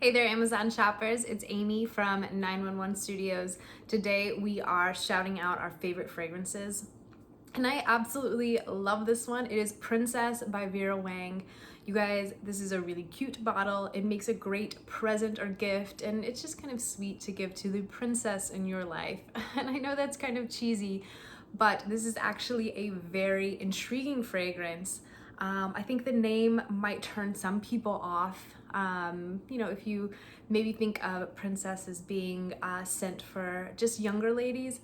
Hey there, Amazon shoppers. It's Amy from 911 Studios. Today we are shouting out our favorite fragrances. And I absolutely love this one. It is Princess by Vera Wang. You guys, this is a really cute bottle. It makes a great present or gift, and it's just kind of sweet to give to the princess in your life. And I know that's kind of cheesy, but this is actually a very intriguing fragrance. I think the name might turn some people off. If you maybe think of Princess as being sent for just younger ladies,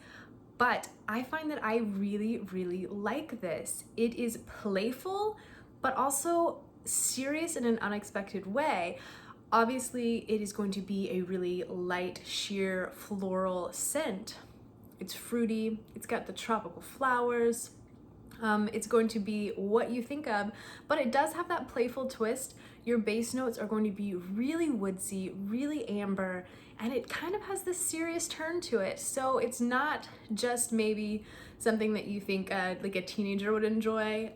but I find that I really, really like this. It is playful, but also serious in an unexpected way. Obviously, it is going to be a really light, sheer floral scent. It's fruity, it's got the tropical flowers. It's going to be what you think of, but it does have that playful twist. Your base notes are going to be really woodsy, really amber, and it kind of has this serious turn to it. So it's not just maybe something that you think like a teenager would enjoy.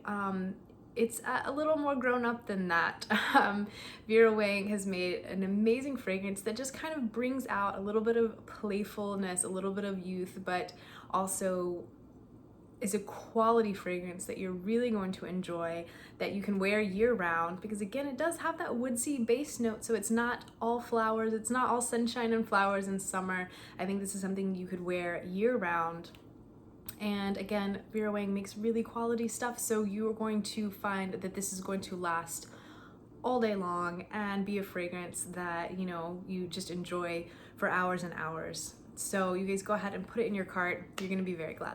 It's a little more grown up than that. Vera Wang has made an amazing fragrance that just kind of brings out a little bit of playfulness, a little bit of youth, but also is a quality fragrance that you're really going to enjoy, that you can wear year round, because again, it does have that woodsy base note, so it's not all flowers, it's not all sunshine and flowers in summer. I think this is something you could wear year round. And again, Vera Wang makes really quality stuff, so you're going to find that this is going to last all day long and be a fragrance that, you just enjoy for hours and hours. So you guys go ahead and put it in your cart. You're gonna be very glad.